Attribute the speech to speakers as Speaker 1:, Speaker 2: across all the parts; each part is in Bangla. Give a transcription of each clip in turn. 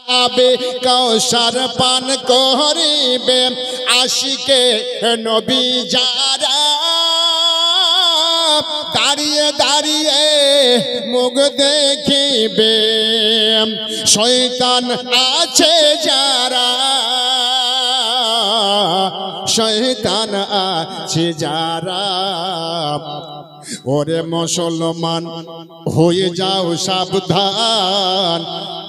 Speaker 1: আবে কৌশর পান করিবে আশিকে নবী যারা দাঁড়িয়ে দাঁড়িয়ে মুখ দেখিবে শয়তান আছে যারা শয়তান আছে যারা ওরে মুসলমান হয়ে যাও সাবধান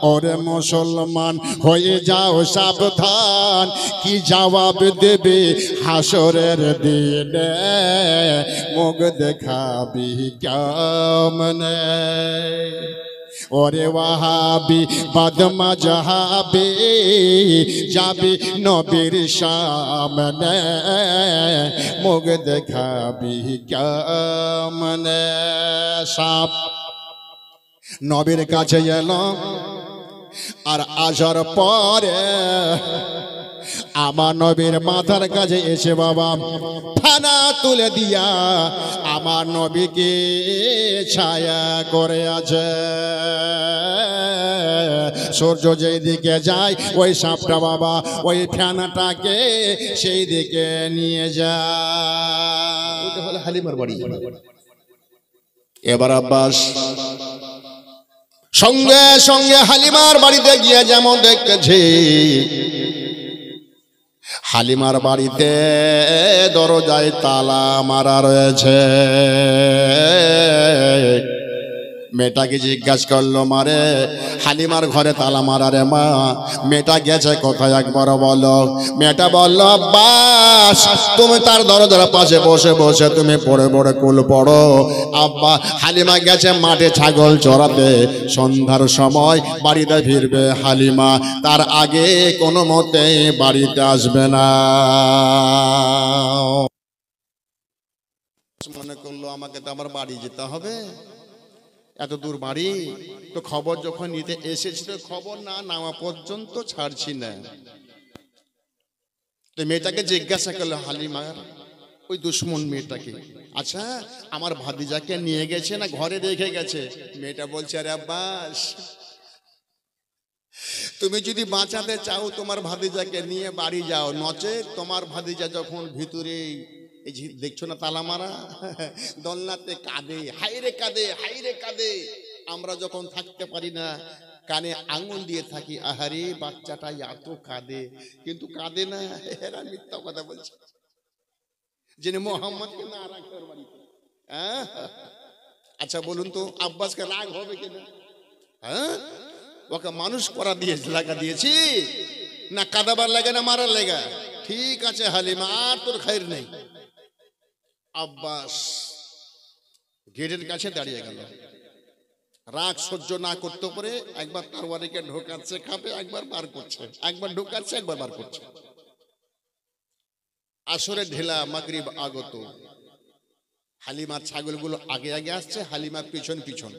Speaker 1: ওরে মুসলমান হয়ে যাও সাবধান কি জবাব দেবে হাসরের দিনে মুখ দেখাবি কেমনে ওরে ওয়াহাবি বদমা জাহাবে যাবি নবীর সামনে মুখ দেখাবি কেমনে সাপ নবীর কাছে এলো আর আসার পরে আমার নবীর মাথার কাছে এসে বাবা ফানা তুলে দিয়া আমার নবীকে ছায়া করে আছে সূর্য যেই দিকে যায় ওই সাপটা বাবা ওই ফেনাটাকে সেই দিকে নিয়ে যায় ওটা হলো হালিমার বাড়ি এবার আব্বাস সঙ্গে সঙ্গে হালিমার বাড়িতে গিয়ে যেমন দেখতেছি হালিমার বাড়িতে দরজায় তালা মারা রয়েছে মেয়েটাকে জিজ্ঞাসা করলো মারে হালিমার ঘরে তালা মারা রে মা মেয়েটা গেছে কোথায় একবার বলো মেয়েটা বলল আব্বাস তুমি তার দরজার পাশে বসে বসে তুমি পড়ে পড়ে কুল পড়ো আব্বা হালিমা গেছে মাঠে ছাগল চড়াতে সন্ধ্যার সময় বাড়িতে ফিরবে হালিমা তার আগে কোনো মতে বাড়িতে আসবে না মনে করলো আমাকে তো আমার বাড়ি যেতে হবে এত দূর বাড়ি তো খবর যখন নিতে এসেছি তো খবর না নেওয়া পর্যন্ত ছাড়ছি না তো মেয়েটাকে জিজ্ঞাসা করলো হালিমার ওই দুশ্মন মেয়েটাকে আচ্ছা আমার ভাতিজাকে নিয়ে গেছে না ঘরে রেখে গেছে মেয়েটা বলছে আরে আব্বাস তুমি যদি বাঁচাতে চাও তোমার ভাতিজাকে নিয়ে বাড়ি যাও নচে তোমার ভাতিজা যখন ভিতরে এই যে দেখছো না তালা মারা দোলনাতে কাঁদে হাইরে কাঁদে হাইরে কাঁদে আমরা যখন থাকতে পারি না কানে আঙুল দিয়ে থাকি আহারে বাচ্চাটা এত কাঁদে কিন্তু কাঁদে না এরা মিথ্যা কথা বলছে যিনি মোহাম্মদকে না রাখার বাড়িতে আচ্ছা বলুন তো আব্বাসকে রাগ হবে কিনা হ্যাঁ ওকে মানুষ করা দিয়েছি লাগা দিয়েছি না কাঁদাবার লাগে না মারার লেগা ঠিক আছে হালিমা আর তোর খাইর নেই আব্বাস গেটের কাছে দাঁড়িয়ে গেল রাগ সহ্য না করতে পারে একবার তরবারিকে ঢোকাচ্ছে খাবে একবার বার করছে একবার ঢোকাচ্ছে একবার বার করছে আসরে ঢেলা মাগরিব আগত হালিমার ছাগলগুলো আগে আগে আসছে হালিমার পিছন পিছন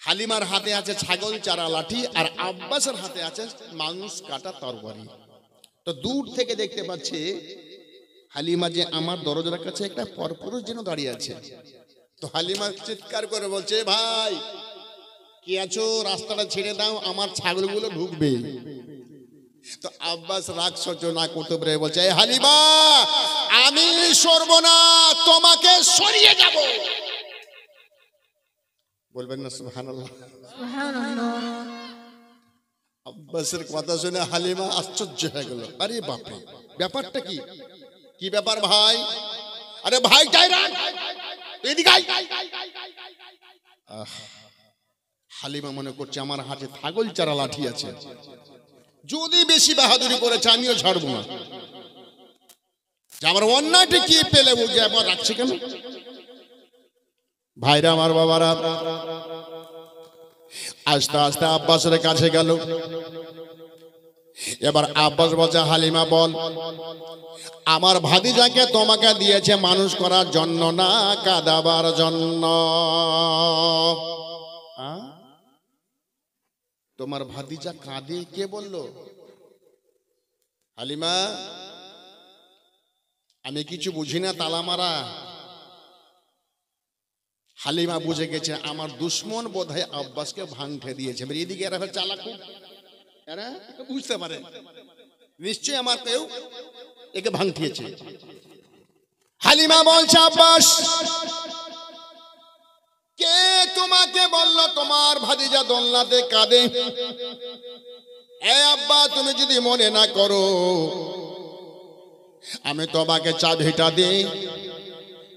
Speaker 1: হালিমার হাতে আছে ছাগল চারা লাঠি আর আব্বাসের হাতে আছে মানুষ কাটা তরবারি তো দূর থেকে দেখতে পাচ্ছে হালিমা যে আমার দরজার কাছে একটা পরপুরুষ যেন দাঁড়িয়ে আছে তো হালিমা চিৎকার করে বলছে ভাই কি আছো রাস্তাটা ছেড়ে দাও আমার ছাগলগুলো ঢুকবে তো আব্বাস রাগ সহ্য না করতে পারে বলছে হালিমা আমি সরবো না তোমাকে সরিয়ে যাব বলবেন না সুবহানাল্লাহ আব্বাসের কথা শুনে হালিমা আশ্চর্য হয়ে গেল আরে বাপরে ব্যাপারটা কি কি ব্যাপার ভাই আরে ভাই হালিমা মনে করছে আমার হাতে ছাগল চারা লাঠি আছে যদি বেশি বাহাদুরি করেছে আমিও ছাড়বো না আমার অন্যায়টা কি পেলে বুঝে আমার রাখছে কেন ভাইরা আমার বাবারা আস্তে আস্তে আব্বাসের কাছে গেল এবার আব্বাস বলছে হালিমা বল আমার ভাতিজাকে তোমাকে দিয়েছে মানুষ করার জন্য না কাঁদাবার জন্য তোমার ভাতিজা কাঁদে কে বললো হালিমা আমি কিছু বুঝি না তালা মারা হালিমা বুঝে গেছে আমার দুশ্মন বোধহয় আব্বাসকে ভাঙতে দিয়েছে। এদিকে এরা চালাক, এরা বুঝতে পারে নিশ্চয়ই আমার কেউ একে ভাঙতিয়েছে। হালিমা বলছে আব্বাস, কে তোমাকে বলল তোমার ভাতিজা দোলনাতে কাঁদে? এ আব্বা, তুমি যদি মনে না করো আমি তোমাকে চাবিটা দিই,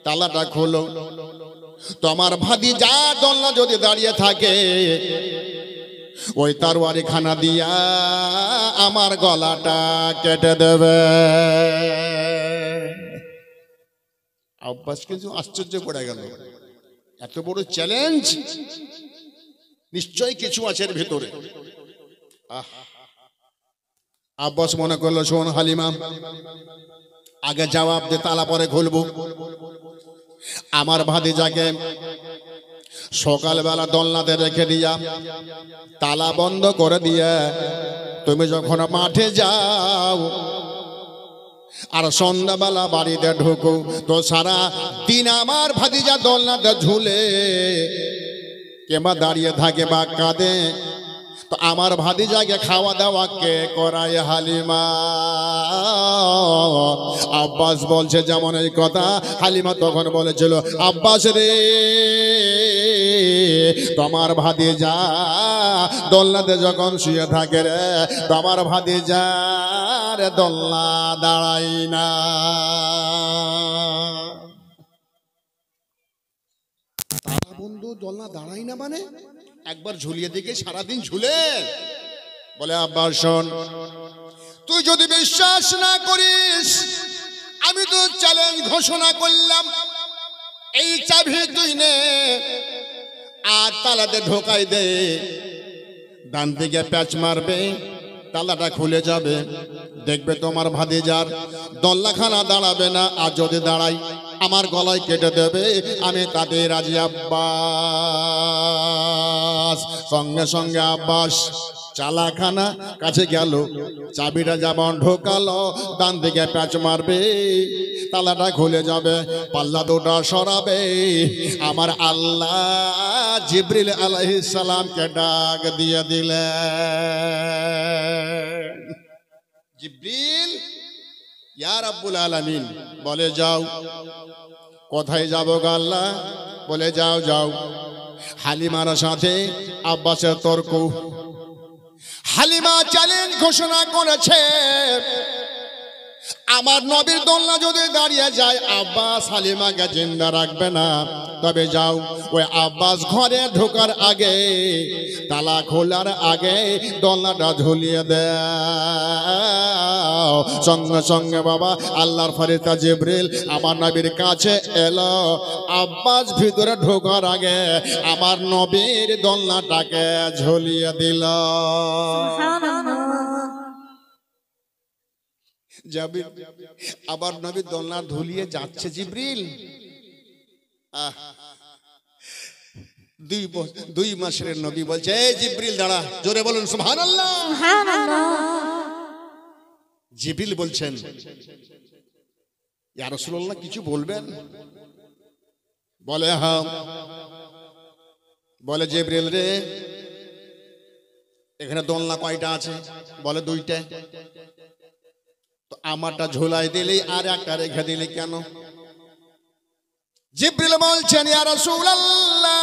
Speaker 1: তালাটা খোলো। তোমার ভাতিজা দোলনা যদি দাঁড়িয়ে থাকে ওই তরবারি খানা দিয়া আমার গলাটা কেটে দেবে। আব্বাস কিছু আশ্চর্য পড়ে গেল, এত বড় চ্যালেঞ্জ, নিশ্চয়ই কিছু আছে এর ভিতরে। আব্বাস মনে করলো, শোন হালিমা, আগে জবাব দে, তালা পরে খুলবো। আমার ভাতিজাকে সকালবেলা দোলনাতে রেখে দিয়া তালা বন্ধ করে দিয়া তুমি যখন মাঠে যাও আর সন্ধ্যাবেলা বাড়িতে ঢুকো, তো সারা দিন আমার ভাতিজা দোলনাতে ঝুলে কিংবা দাঁড়িয়ে থাকে বা কাঁদে, তো আমার ভাতিজাকে খাওয়া দাওয়া কে করায়? হালিমা। আব্বাস বলছে যেমন এই কথা, হালিমা তখন বলেছিল, আব্বাস রে, তোমার ভাতিজা দোলনাতে যখন শুয়ে থাকে রে, তোমার ভাতিজার দোলনা দাঁড়াই না। তারা বন্ধু দোলনা দাঁড়াই না মানে একবার ঝুলিয়ে দিকে সারাদিন ঝুলে। বলে আব্বাস শোন, তুই যদি বিশ্বাস না করিস আমি তো চ্যালেঞ্জ ঘোষণা করলাম, এই চাবি তুই নে আর তালাতে ঢোকাই দে, ডান দিকে প্যাচ মারবে, তালাটা খুলে যাবে, দেখবে তোমার ভাতিজার দোলনাখানা দাঁড়াবে না, আর যদি দাঁড়াই আমার গলায় কেটে দেবে, আমি তাতে রাজি। আব্বাস সঙ্গে সঙ্গে আব্বাস চালাখানা কাছে গেল, চাবিটা যেমন ঢোকালো, ডান দিকে প্যাচ মারবে, তালাটা খুলে যাবে, পাল্লা দুটা সরাবে, আমার আল্লাহ জিবরিল আলাইহিস সালামকে ডাক দিয়ে দিলেন। জিবরিল, ইয়া রাব্বুল আলামিন, বলে যাও। কোথায় যাবো গো আল্লাহ? বলে যাও যাও। হালিমার সাথে আব্বাসের তর্ক। হালিমা চ্যালেঞ্জ ঘোষণা করেছে, আমার নবীর দোলনা যদি দাঁড়িয়ে যায় আব্বাস হালিমাকে জিন্দা রাখবে না, তবে যাও ওই আব্বাস ঘরে ঢোকার আগে, তালা খোলার আগে দোলনাটা ঝুলিয়ে দাও। সঙ্গে সঙ্গে বাবা আল্লাহর ফেরেশতা জিবরিল আমার নবীর কাছে এলো, আব্বাস ভিতরে ঢোকার আগে আমার নবীর দোলনাটাকে ঝুলিয়ে দিল। যাবে আবার নবী দোলনা ধুলিয়ে যাচ্ছে জিবরিল। দুই মাসের নবী বলছে, এই জিবরিল দাঁড়া, জোরে বলুন সুবহানাল্লাহ। জিবরিল বলছেন, ইয়া রাসূলুল্লাহ কিছু বলবেন? বলে হ্যাঁ। বলে জিবরিল রে, এখানে দোলনা কয়টা আছে? বলে দুইটা। তো আমারটা ঝোলাই দিলি আর একটা রেখে দিলি কেন? জিবরিল বলছেন, ইয়া রাসূলুল্লাহ,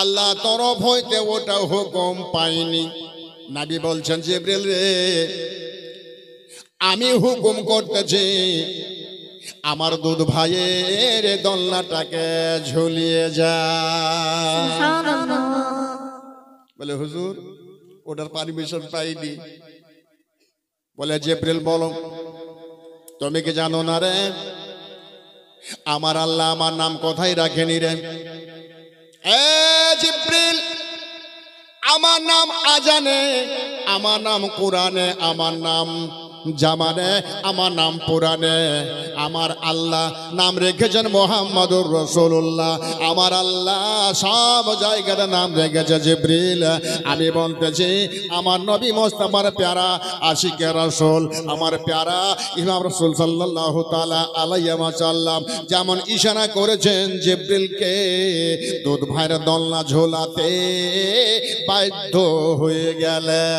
Speaker 1: আল্লাহ তরফ হইতে ওটা হুকুম পাইনি। নবী বলছেন, জিবরিল রে, আমি হুকুম করতেছি আমার দুধ ভাইয়ের দোলনাটাকে ঝুলিয়ে যা। বলে হুজুর ওটার পারমিশন পাইনি। বলে জিবরিল বলো, তুমি কি জানো না রে আমার আল্লাহ আমার নাম কোথায় রাখেনি রে? এ জিবরিল, আমার নাম আজানে আমার নাম কোরআনে, আমার নাম জামানে, আমার নাম পুরানে। আমার আল্লাহ নাম রেখেছেন মুহাম্মাদুর রাসূলুল্লাহ। আমার আল্লাহ সব জায়গাতে নাম রেখেছে জিবরিল। আমি বলতেছি আমার নবী মুস্তাফার প্যারা আশিকে রাসূল, আমার প্যারা ইমাম রাসূল সাল্লাল্লাহু তাআলা আলাইহি ওয়াসাল্লাম যেমন ইশারা করেছেন জিবরিলকে দুধ ভাইয়ের দোলনা ঝোলাতে বাধ্য হয়ে গেলেন।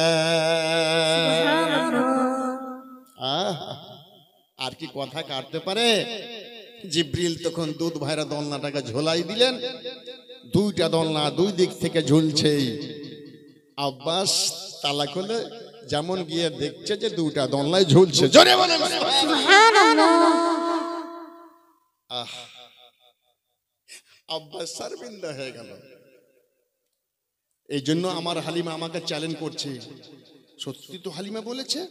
Speaker 1: আর কি কথা কাটতে পারে? জিবরিল তখন দুধ ভাইরা দোলনাটাকে ঝোলাই দিলেন। দুইটা দোলনা দুই দিক থেকে ঝুলছে। আব্বাস তালা খুলে যেমন গিয়ে দেখছে যে দুইটা দোলনায় ঝুলছে। জোরে বলেন সুবহানাল্লাহ। আব্বাস শর্মিন্দা হয়ে গেল। এই জন্য আমার হালিমা আমাকে চ্যালেঞ্জ করছে। সত্যি তো হালিমা বলেছে।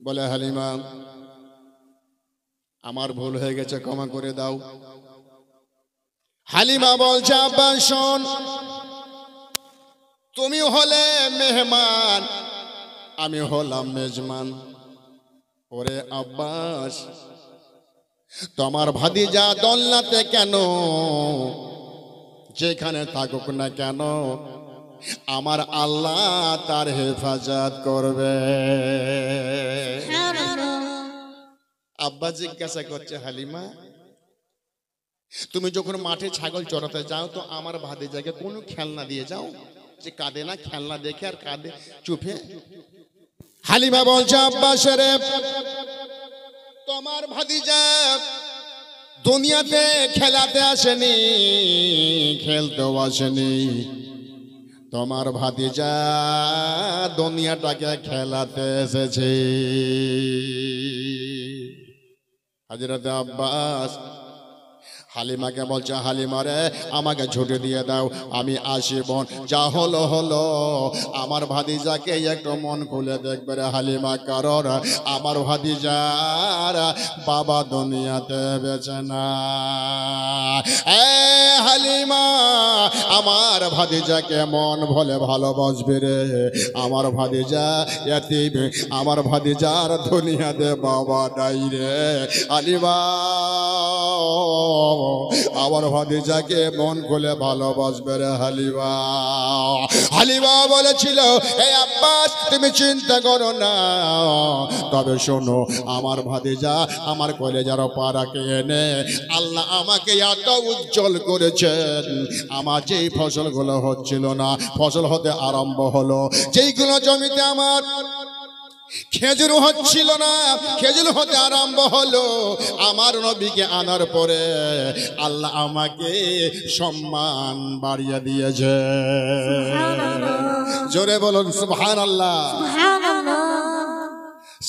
Speaker 1: বলে হালিমা আমার ভুল হয়ে গেছে, ক্ষমা করে দাও। হালিমা বলছে আব্বাস শোন, তুমি হলে মেহমান, আমি হলাম মেজমান। ওরে আব্বাস তোমার ভাতিজা দোলনাতে কেন, যেখানে থাকুক না কেন আমার আল্লাহ তার হেফাজত করবে। আব্বা জিজ্ঞাসা করছে হালিমা তুমি যখন মাঠে ছাগল চড়াতে যাও তো আমার ভাতিজাকে কোনো খেলনা দিয়ে যাও যে কাঁদে না, খেলনা দেখে আর কাঁদে চুপে। হালিমা বলছে আব্বাস রে তোমার ভাতিজা দুনিয়াতে খেলাতে আসেনি, খেলতেও আসেনি, তোমার ভাতিজা দুনিয়াটাকে খেলাতে এসেছে। হযরত আব্বাস হালিমাকে বলছে হালিমা রে আমাকে ছুটি দিয়ে দাও, আমি আসি বোন, যা হলো হলো। আমার ভাতিজাকে একটু মন খুলে দেখবে রে হালিমা, কারণ আমার ভাতিজার বাবা দুনিয়াতে বেঁচে না। হালিমা আমার ভাতিজাকে মন ভুলে ভালোবাসবে রে, আমার ভাতিজা এতিম, আমার ভাতিজার দুনিয়াতে বাবা নাই রে। হালিমা আমার ভাতিজাকে মন খুলে ভালোবাসবে রে হালিমা। হালিমা বলেছিল এই আব্বাস তুমি চিন্তা করো না, তবে শোনো আমার ভাতিজা আমার কলেজার পাড়াকে এনে আল্লাহ আমাকে এত উজ্জ্বল করেছেন, আমার যেই ফসলগুলো হচ্ছিল না ফসল হতে আরম্ভ হলো, যেইগুলো জমিতে আমার খেজুর হচ্ছিল না খেজুর হতে আরম্ভ হলো, আমার নবীকে আনার পরে আল্লাহ আমাকে সম্মান বাড়িয়ে দিয়েছে। জোরে বলুন সুবহানাল্লাহ।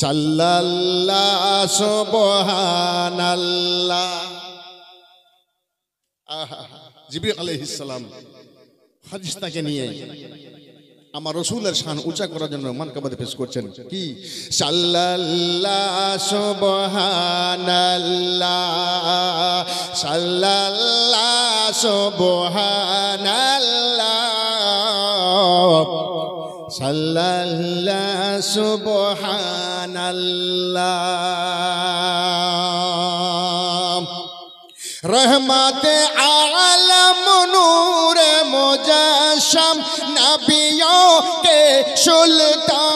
Speaker 1: সাল্লাল্লাহু সুবহানাল্লাহ। জিবরিল আলাইহিস সালাম ফেরেশতাকে নিয়ে আমার রাসূলের শান উঁচা করার জন্য মানকাবাতে পেশ করছেন কি সাল্লাল্লাহু সুবহানাল্লাহ, সাল্লাল্লাহু সুবহানাল্লাহ, সাল্লাল্লাহু সুবহানাল্লাহ। रहमते आलम नूरे मुजस्सम नबियों के सुल्तान,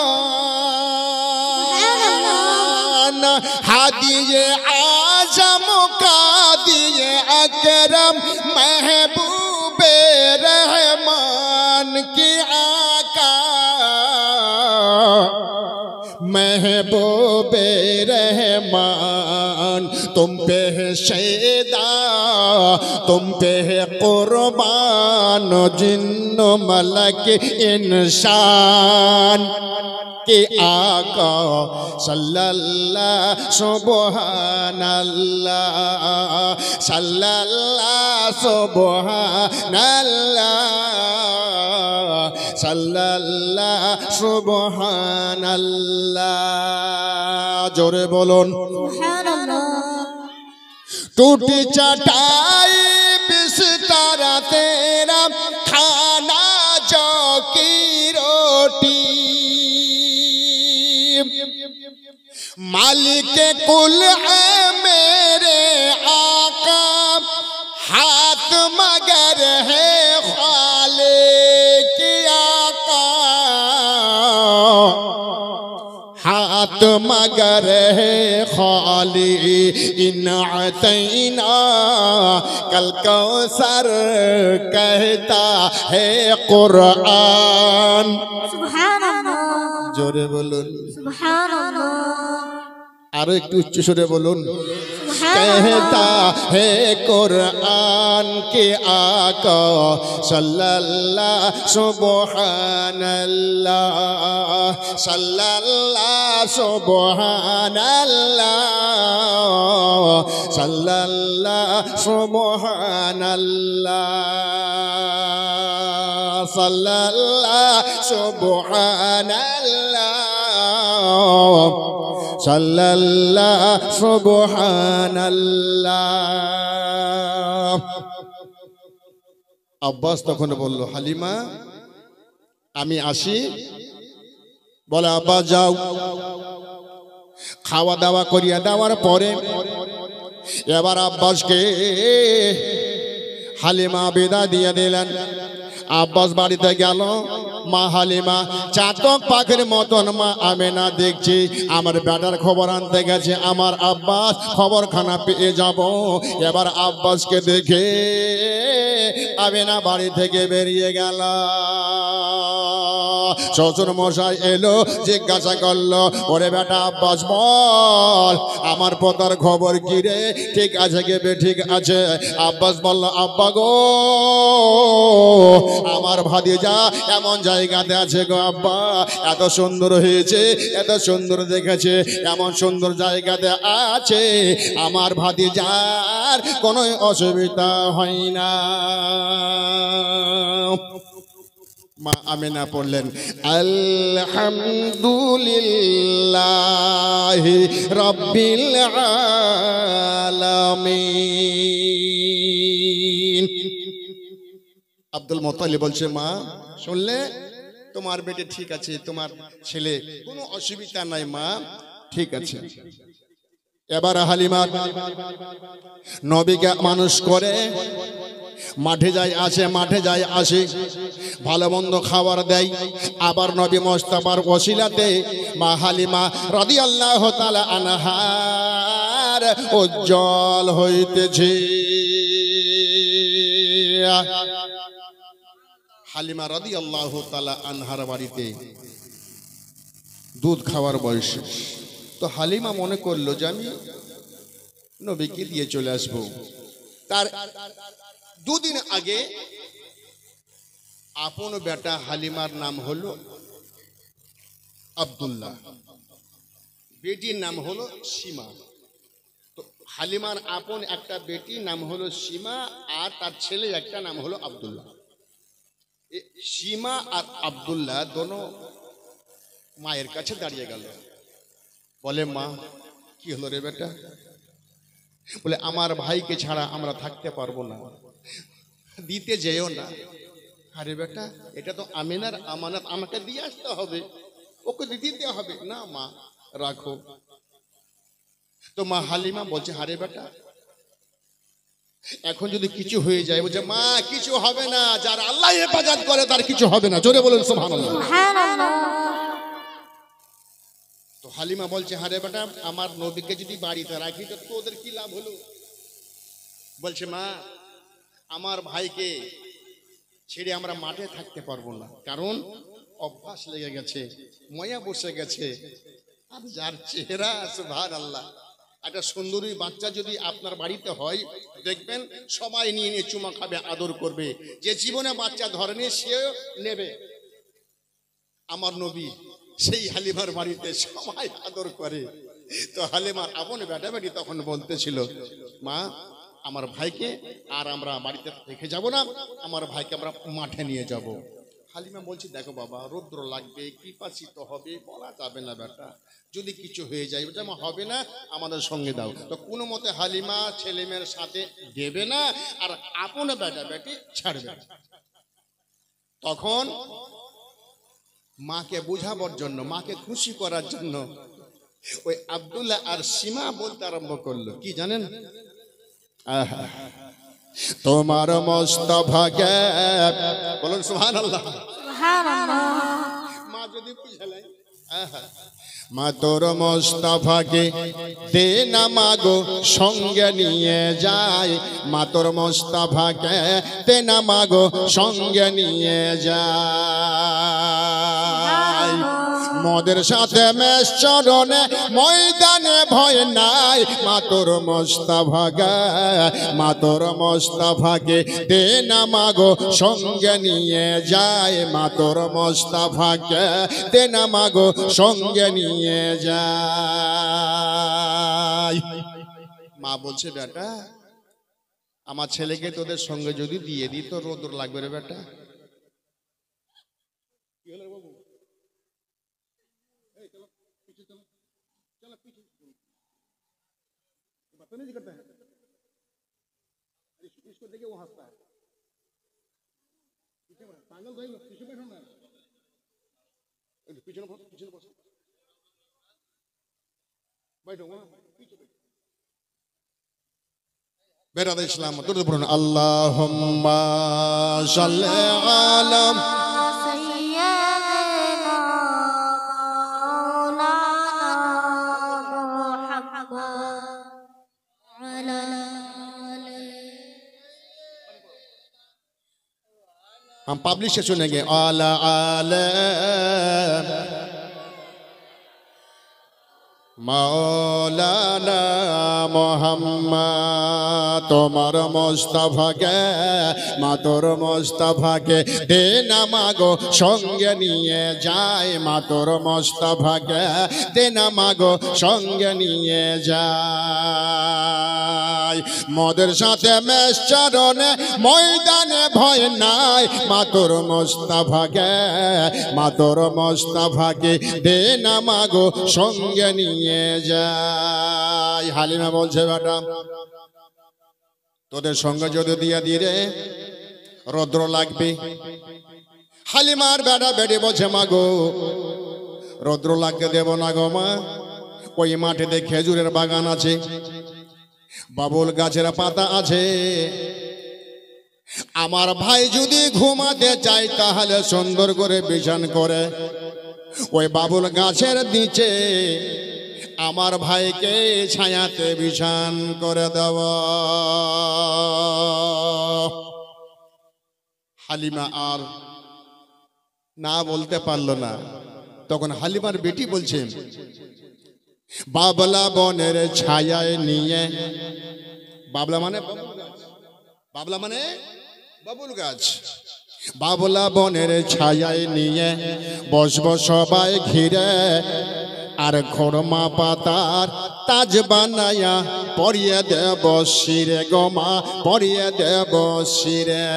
Speaker 1: हादिये आज़म कादिये अकरम महबूबे रहमान की आका, महबूबे रहमान तुम पे है शैदा तुम पे है कुर्बान, जिन्नो मलक इंसान के आका सल्लल्लाहु सुबहानल्लाह, सल्लल्लाहु सुबहानल्लाह, सल्लल्लाहु सुबहानल्लाह। जोरे बोलून सुबहानल्लाह। टूटी चटाई बिस्तरा तेरा, खाना जो की रोटी, मालिक कुल है मेरे आका, हाथ मगर है खालिक आका, हाथ मगर है खाली इन अतैना कल कौसर कहता है कुरान।
Speaker 2: सुभान अल्लाह,
Speaker 1: जोरे बोलून
Speaker 2: सुभान अल्लाह,
Speaker 1: आरो एकटू उच्च सुरे बोलून। कहता है कुरान के आका सल्लल्लाहु सुबहानल्लाह, सल्लल्लाहु सुबहानल्लाह, सल्लल्लाहु सुबहानल्लाह, सल्लल्लाहु सुबहानल्लाह, सल्लल्लाहु सुबहानल्लाह। আব্বাস তখন বলল, হালিমা আমি আসি। বলে আব্বাস যাও। খাওয়া দাওয়া করিয়া দেওয়ার পরে এবার আব্বাসকে হালিমা বিদায় দিয়ে দিলেন। আব্বাস বাড়িতে গেল। মা হালিমা চাতক পাখির মতন মা আমেনা দেখছি আমার বেটার খবর আনতে গেছে, আমার আব্বাস খবরখানা পেয়ে যাব। এবার আব্বাসকে দেখে আমেনা বাড়ি থেকে বেরিয়ে গেল। শ্বশুর মশাই এলো, জিজ্ঞাসা করলো, ওরে বেটা আব্বাস বল আমার পোতার খবর কি রে, ঠিক আছে গে? ঠিক আছে। আব্বাস বলল, আব্বা গো আমার ভাতিজা এমন জায়গাতে আছে গো আব্বা, এত সুন্দর হয়েছে, এত সুন্দর দেখেছে, এমন সুন্দর জায়গাতে আছে, আমার ভাতিজার কোনো অসুবিধা হয় না। মা আমেনা পড়লেন, আলহামদুলিল্লাহি রাব্বিল আলামিন। আব্দুল মুত্তালিব বলছে, মা শুনলে তোমার বেটে ঠিক আছে, তোমার ছেলে কোনো অসুবিধা নাই মা, ঠিক আছে। এবার হালিমা নবীকে মানুষ করে মাঠে যায় আসে, মাঠে যায় আসে, ভালো মন্দ খাবার দেয়। আবার নবী মোস্তফার ওসিলাতে মা হালিমা রাদিয়াল্লাহু তাআলা আনহার উজ্জ্বল হইতেছে। হালিমা রাদিয়াল্লাহু তাআলা আনহার বাড়িতে দুধ খাওয়ার বয়স। তো হালিমা মনে করলো যে আমি নবীকে দিয়ে চলে আসবো। তার দুদিন আগে আপন বেটা হালিমার নাম হলো আব্দুল্লাহ, বেটির নাম হলো সীমা। তো হালিমার আপন একটা বেটির নাম হলো সীমা, আর তার ছেলে একটা নাম হলো আব্দুল্লাহ। সীমা আর আব্দুল্লাহ দোনো মায়ের কাছে দাঁড়িয়ে গেল। বলে, মা কি হলো রে বেটা? বলে, আমার ভাইকে ছাড়া আমরা থাকতে পারবো না, দিতে যেও না। আরে বেটা, এটা তো আমিনার আমানত, আমাকে দিয়ে আসতে হবে, ওকে দিতে হবে না। মা রাখো। তো মা হালিমা বলছে, আরে বেটা এখন যদি কিছু হয়ে যায়, বলছে মা কিছু হবে না, যার আল্লাহ হেফাজত করে তার কিছু হবে না। জোরে বলুন সুবহানাল্লাহ। তো হালিমা বলছে, আরে বেটা আমার নবীকে যদি বাড়িতে রাখি তো তোদের কি লাভ হলো? বলছে, মা আমার ভাইকে ছেড়ে আমরা মাঠে থাকতে পারবো না, কারণ অভ্যাস লেগে গেছে, ময়া বসে গেছে। আর যার চেহারা সুবহানাল্লাহ, একটা সুন্দরী বাচ্চা যদি আপনার বাড়িতে হয়, দেখবেন সবাই নিয়ে নিয়ে চুমা খাবে, আদর করবে। যে জীবনে বাচ্চা ধরেনি সেও নেবে। আমার নবী সেই হালিমার বাড়িতে সবাই আদর করে। তো হালিমার আপন বেটা বেটি তখন বলতেছিল, মা আমার ভাইকে আর আমরা বাড়িতে রেখে যাব না, আমার ভাইকে আমরা মাঠে নিয়ে যাব। হালিমা বলছি, দেখো বাবা রৌদ্র লাগবে, পিপাসিত হবে, বলা যাবে না বেটা, যদি কিছু হয়ে যায় যেমন হবে না, আমাদের সঙ্গে দাও। তো কোনো মতে হালিমা ছেলে মেয়ের সাথে দেবে না, আর আপন বেটা বেটি ছাড়বে। তখন মাকে বুঝাবার জন্য, মাকে খুশি করার জন্য ওই আব্দুল্লাহ আর সীমা বলতে আরম্ভ করলো, কি জানেন? আহা, তোমার মোস্তফাকে, বলুন সুবহানাল্লাহ। মা যদি বুঝালেন, আহা, মা তোর মোস্তফাকে দে না মাগো সঙ্গে নিয়ে যায়, মা তোর মোস্তফাকে দে না মাগো সঙ্গে নিয়ে যায়। মদের সাথে মেষ চরণে ময়দানে ভয় নাই, মা তোর মোস্তফাকে, মা তোর মোস্তফাকে দে না মাগো সঙ্গে নিয়ে যায়, মা তোর মোস্তফাকে দে না মাগো সঙ্গে নিয়ে যায়। মা বলছে, বেটা আমার ছেলেকে তোদের সঙ্গে যদি দিয়ে দিই তো রোদ লাগবে রে বেটা। বেরাদ ইসলাম দুরূদ পড়ুন, আল্লাহুম্মা সাল্লি আলা हम पब्लिश से सुनेंगे आला आला मौलाना मोहम्मद তোমার মোস্তফাকে, মা তোর মোস্তফাকে দে না মাগো সঙ্গে নিয়ে যায়, মা তোর মোস্তফাকে দে না মাগো সঙ্গে নিয়ে যায়। মদের সাথে মেষ চরণে ময়দানে ভয় নাই, মা তোর মোস্তফাকে, মা তোর মোস্তফাকে দে না মাগো সঙ্গে নিয়ে যায়। হালিমা বলছে, বেটা তোদের সঙ্গে যদি দিয়া দিরে রৌদ্র লাগবে। হালিমার বেটা বেড়ে বলছে, মা গো রৌদ্র লাগতে দেব না গো মা, ওই মাঠেতে খেজুরের বাগান আছে, বাবুল গাছের পাতা আছে, আমার ভাই যদি ঘুমাতে চায় তাহলে সুন্দর করে বিছান করে ওই বাবুল গাছের নিচে আমার ভাইকে ছায়াতে বিছান করে দেব। হালিমা আর না বলতে পারলো না। তখন হালিমার বেটি বলছে, বাবলা বনের ছায়ায় নিয়ে, বাবলা মানে বাবলা মানে বাবুল গাছ, বাবলা বনের ছায়ায় নিয়ে বসবো সবাই ঘিরে, আর খড়মা পাতার তাজ বানায়া পরিয়ে দেব শিরে গোমা, পরিয়ে দেব শিরে,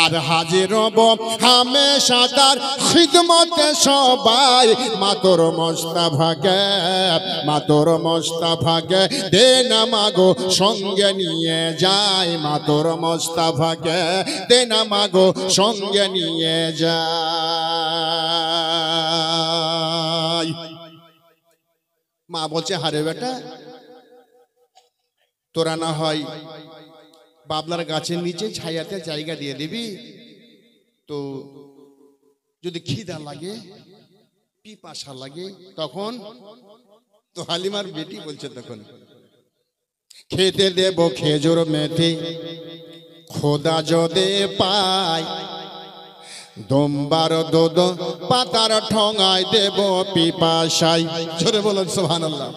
Speaker 1: আর হাজির হব হামেশা তার খিদমতে সবাই, মা তোর মোস্তফাকে, মা তোর মোস্তফাকে দে না মাগো সঙ্গে নিয়ে যায়, মা তোর মোস্তফাকে দে না মাগো সঙ্গে নিয়ে যায়। মা বলছে, হারে বেটা তোরা না হয় বাবলার গাছের নিচে ছায়াতে জায়গা দিয়ে দিবি, তো যদি খিদা লাগে পিপাসা লাগে তখন, তো হালিমার বেটি বলছে তখন, খেতে দেব খেজুর মেথি খোদা যদি পায়, দোমবার দুধ পাতার ঠোঙায় দেব পিপাসায়। জোরে বলুন সুবহানাল্লাহ।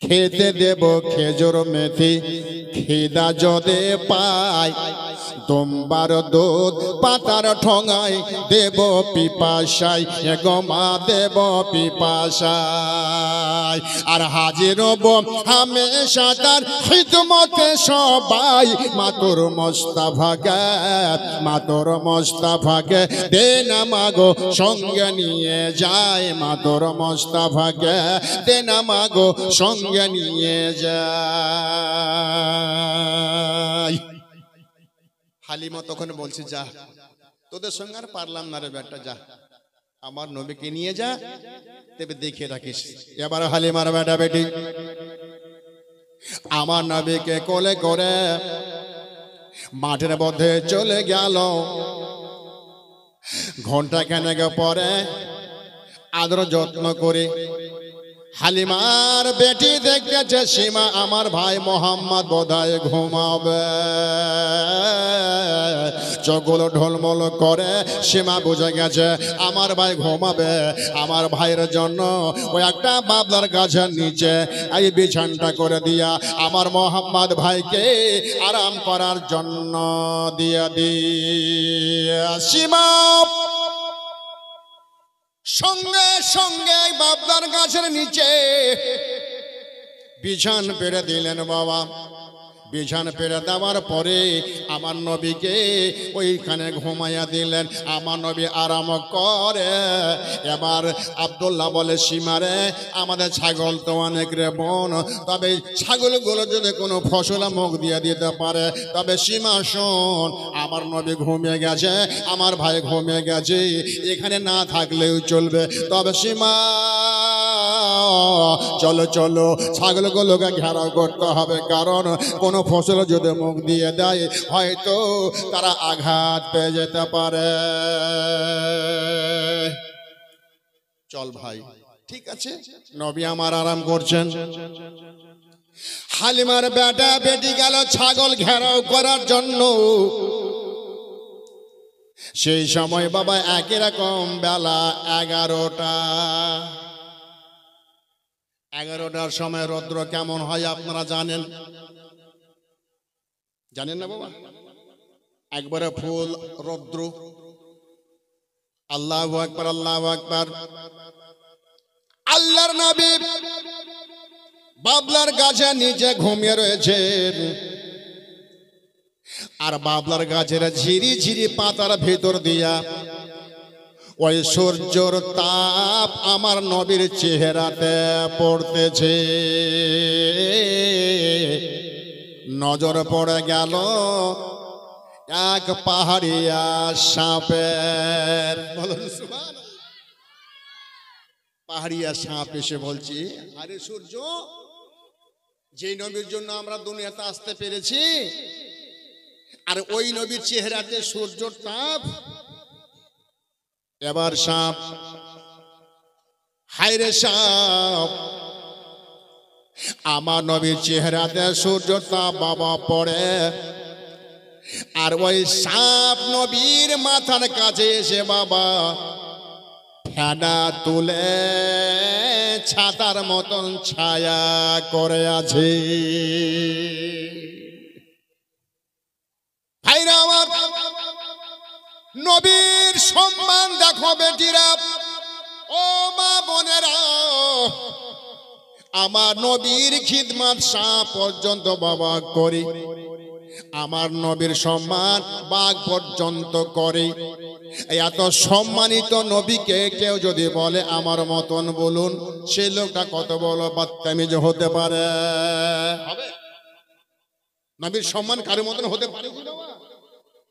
Speaker 1: খেতে দেব খেজুর মেথি খিদা যদি পায়, দোমবার দুধ পাতার ঠোঙায় দেব পিপাসায়, গমা দেব পিপাসায়, আর হাজির হব হামেশা তার খিদমতে সবাই, মা তোর মোস্তফাকে, মা তোর মোস্তফাকে দে না মাগো সঙ্গে নিয়ে যায়, মা তোর মোস্তফাকে দে না মাগো সঙ্গে নিয়ে যায়। হালিমা তখন বলছে, যা তোদের সঙ্গে আর পারলাম না রে বেটা, যা আমার নবীকে নিয়ে যা, তবে দেখে রাখিস। এবার হালিমার বেটা বেটি আমার নবীকে কোলে করে মাঠের মধ্যে চলে গেল। ঘন্টা খানেক পরে আদর যত্ন করে হালিমার বেটি দেখতেছে সীমা আমার ভাই মোহাম্মদ বোধহয় ঘুমাবে। চোখগুলো ঢোলমল করে সীমা বুঝে গেছে আমার ভাই ঘুমাবে। আমার ভাইয়ের জন্য ওই একটা বাবলার গাছের নিচে এই বিছানটা করে দিয়া আমার মোহাম্মদ ভাইকে আরাম করার জন্য দিয়ে সীমা সঙ্গে সঙ্গে বাবলার গাছের নিচে বিছান পেরে দিলেন বাবা। বিছান পেরে দেওয়ার পরে আমার নবীকে ওইখানে ঘুমাইয়া দিলেন। আমার নবী আরাম করে। এবার আব্দুল্লাহ বলে সীমারে আমাদের ছাগল তো অনেক রে বোন, তবে ছাগলগুলো যদি কোনো ফসল মুখ দিয়ে দিতে পারে তবে সীমা শোন, আমার নবী ঘুমিয়ে গেছে, আমার ভাই ঘুমিয়ে গেছে, এখানে না থাকলেও চলবে, তবে সীমা চলো চলো ছাগলগুলোকে ঘেরাও করতে হবে, কারণ কোন ফসল যদি মুখ দিয়ে দেয় হয়তো তারা আঘাত পেয়ে যেতে পারে। চল ভাই, ঠিক আছে। নবী আমার আরাম করছেন। হালিমার বেটা বেটি গেল ছাগল ঘেরাও করার জন্য। সেই সময় বাবা একই রকম বেলা 11টার সময় রৌদ্র কেমন হয় আপনারা জানেন? জানেন না বাবা? একবারে ফুল রৌদ্র। আল্লাহু আকবার, আল্লাহু আকবার। আল্লাহর নবী বাবলার গাছের নিচে ঘুমিয়ে রয়েছেন, আর বাবলার গাছের ঝিরি ঝিরি পাতার ভেতর দিয়া ওই সূর্যের তাপ আমার নবীর চেহারাতে পড়তেছে। নজর পড়ে গেল এক পাহাড়িয়া সাপের। পাহাড়িয়া সাপ এসে বলছি, আরে সূর্য, যে নবীর জন্য আমরা দুনিয়াতে আসতে পেরেছি, আর ওই নবীর চেহারাতে সূর্যের তাপ। এবার সাপ, হায়রে সাপ, আমার নবীর চেহারাতে সূর্য তাপ বাবা পড়ে, আর ওই সাপ নবীর মাথার কাছে এসে বাবা ফেনা তুলে ছাতার মতন ছায়া করে আছে। ভাইরা আমার, নবীর সম্মান দেখো বেটিরা, ও মা বোনেরা, আমার নবীর খিদমত সাপ পর্যন্ত বাবা করি, আমার নবীর সম্মান বাঘ পর্যন্ত করে। এত সম্মানিত নবীকে কেউ যদি বলে আমার মতন, বলুন সে লোকটা কত বড় বদতমিজ হতে পারে? নবীর সম্মান কারোর মতন হতে পারে?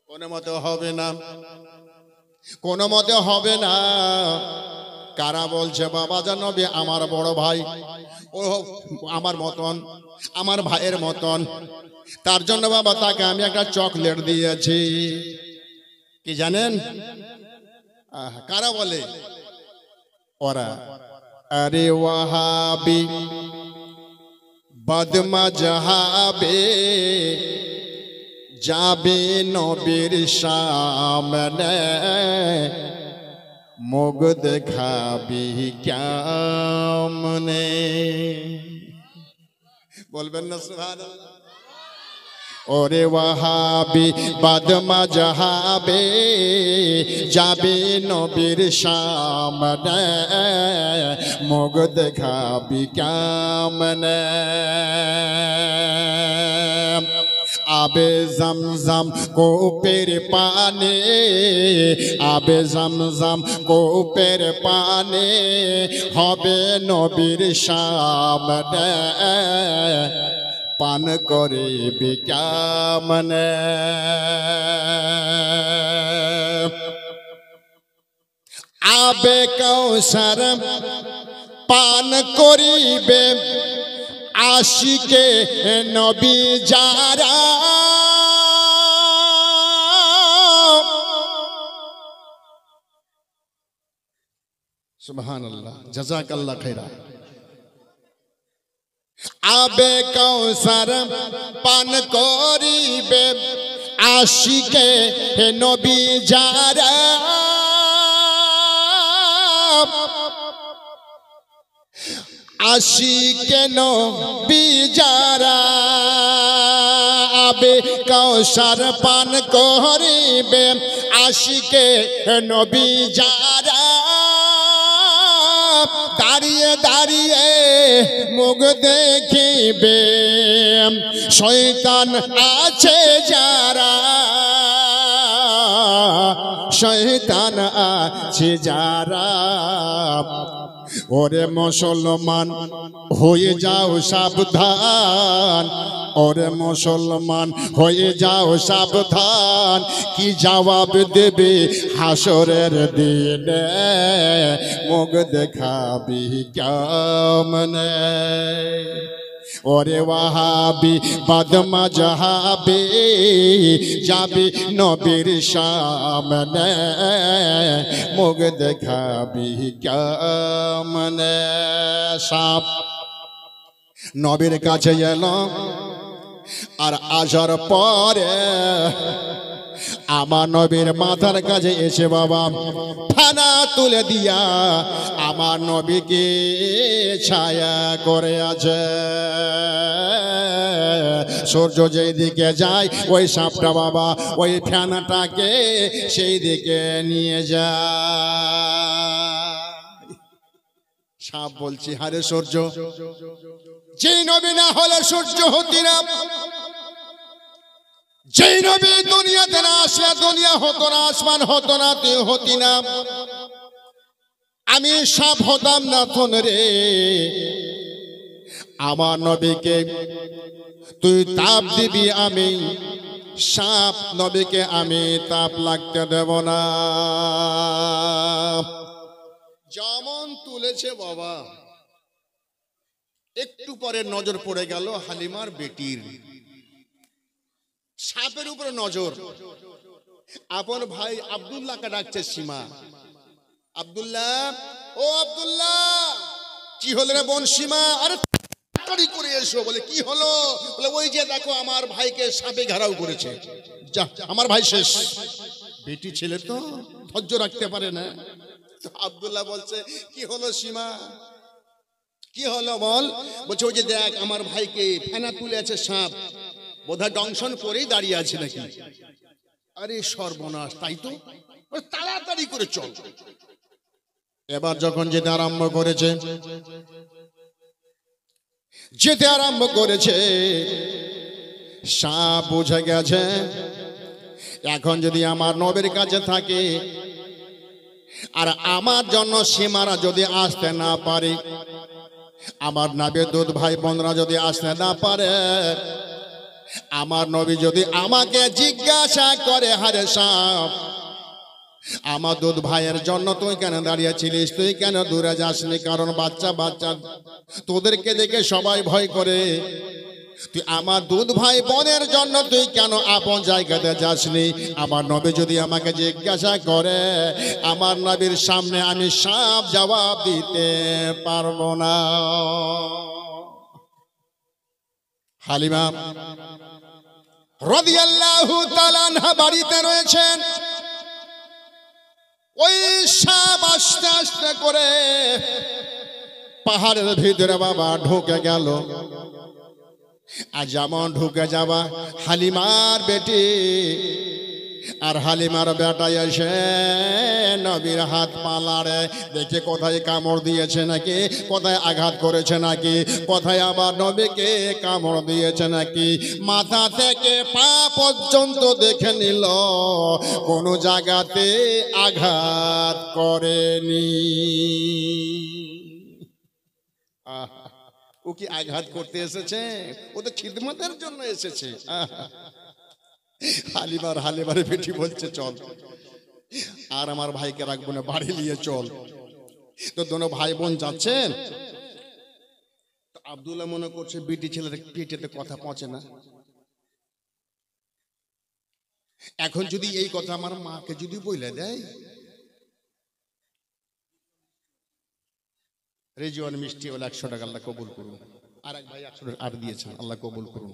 Speaker 1: কোনো মতে হবে না, কোনো মতে হবে না। কারা বলছে বাবা যা নবী আমার বড় ভাই, ও আমার মতন, আমার ভাইয়ের মতন, তার জন্য বাবা তাকে আমি একটা চকলেট দিয়েছি। কি জানেন কারা বলে? ওরা, আরে ওয়াহাবি বদমা জাহাবে যাবে নবীর সামনে, মুখ দেখাবি কেমনে? বলবেন না সুবহানাল্লাহ? ওরে ওয়াহাবি বদমা জাহাবে যাবে নবীর সামনে, মুখ দেখাবি কেমনে? আবে জমজম কোপের পানে, আবে জমজম কোপের পানে হবে নবীর সামনে, পান করে বিকামনে। আবে কাউসার পান করিবে আশিকে নবী যারা সুবহানাল্লাহ জাযাকাল্লাহ খাইরা আবে কাউসার পান করিবে আশিকে নবী যারা আশিকে নবী যারা আবে কাউসার পান করিবে আশিকে নবী যারা দাঁড়িয়ে দাঁড়িয়ে মুখ দেখিবে শয়তান আছে যারা শয়তান আছে যারা ওরে মুসলমান হয়ে যাও সাবধান ওরে মুসলমান হয়ে যাও সাবধান কি জবাব দেবে হাসরের দিনে মুখ দেখাবি কেমনে ওরে ওয়াহাবি বাদমা জাহাবে যাবি নবীর সামনে মুখ দেখাবি কেমনে সাপ নবীর কাছে এলো আর আসার পরে আমার নবীর মাথার কাছে এসে বাবা ফানা তুলে দিয়া আমার নবীকে ছায়া করে আছে সূর্য যেই দিকে যায় ওই সাপটা বাবা ওই ফেনাটাকে সেই দিকে নিয়ে যায় সাপ বলছি হারে সূর্য যেই নবী না হলে সূর্য হতি না যেই নবী দুনিয়াতে না আসলে দুনিয়া হতো না আসমান হতো না তুই হতি না আমি সাপ হতাম না তোন রে আমার নবীকে তুই তাপ দিবি আমি সাপ নবীকে আমি তাপ লাগতে দেব না যেমন তুলেছে বাবা একটু পরে নজর পড়ে গেল হালিমার বেটির সাপের উপরে নজর আপন ভাই আব্দুল্লাহকে ডাকছে সীমা আব্দুল্লাহ ও আব্দুল্লাহ কি হলো রে বোন সীমা আরে তাড়াতাড়ি করে এসো বলে কি হলো বলে ওই যে দেখো আমার ভাইকে সাপে ঘেরাও করেছে যা আমার ভাই শেষ বেটি ছেলে তো ধৈর্য রাখতে পারে না আব্দুল্লাহ বলছে কি হলো সীমা কি হলো বল বলছে ওই যে দেখ আমার ভাইকে ফেনা তুলে আছে সাপ বোধহয় দংশন করেই দাঁড়িয়ে আছে নাকি আরে সর্বনাশ তাই তো তাড়াতাড়ি করে চল এবার যখন যেতে আরম্ভ করেছে সাপ বুঝে গেছে এখন যদি আমার নবীর কাছে থাকে আর আমার জন্য সীমারা যদি আসতে না পারে আমার নবীর দুধ ভাই বোনরা যদি আসতে না পারে আমার নবী যদি আমাকে জিজ্ঞাসা করে হারে সাপ আমার দুধ ভাইয়ের জন্য তুই কেন দাঁড়িয়েছিলিস তুই কেন দূরে যাসনি কারণ বাচ্চা বাচ্চা তোদেরকে দেখে সবাই ভয় করে তুই আমার দুধ ভাই বোনের জন্য তুই কেন আপন জায়গাতে যাসনি আমার নবী যদি আমাকে জিজ্ঞাসা করে আমার নবীর সামনে আমি সাপ জবাব দিতে পারবো না হালিমা রাদিয়াল্লাহু তাআলা আনহা বাড়িতে রয়েছেন ওই সাপ আস্তে আস্তে করে পাহাড়ের ভিতরে বাবা ঢুকে গেল আর যেমন ঢুকে যাবা হালিমার বেটি আর হালিমার বেটা এসে নবীর হাত পা লাড়ে দেখে কোথায় কামড় দিয়েছে নাকি কোথায় আঘাত করেছে নাকি কোথায় আবার নবীকে কামড় দিয়েছে নাকি মাথা থেকে পা পর্যন্ত দেখে নিল কোনো জায়গাতে আঘাত করেনি ও কি আঘাত করতে এসেছে ও তো খিদমতের জন্য এসেছে হালিমার বেটি বলছে চল আর আমার ভাইকে রাখবো না, বাড়ি নিয়ে চল। তো দোনো ভাই বোন যাচ্ছেন। তো আব্দুল্লাহ মনে করছে বিটি ছেলের পেটেতে কথা পৌঁছে না। এখন যদি এই কথা আমার মাকে যদি বলে দেয়, রেজওয়ান মিষ্টি হলো 100 টাকা, আল্লাহ কবুল করুন। আর এক ভাই 100 টাকা আর দিয়েছেন, আল্লাহ কবুল করুন।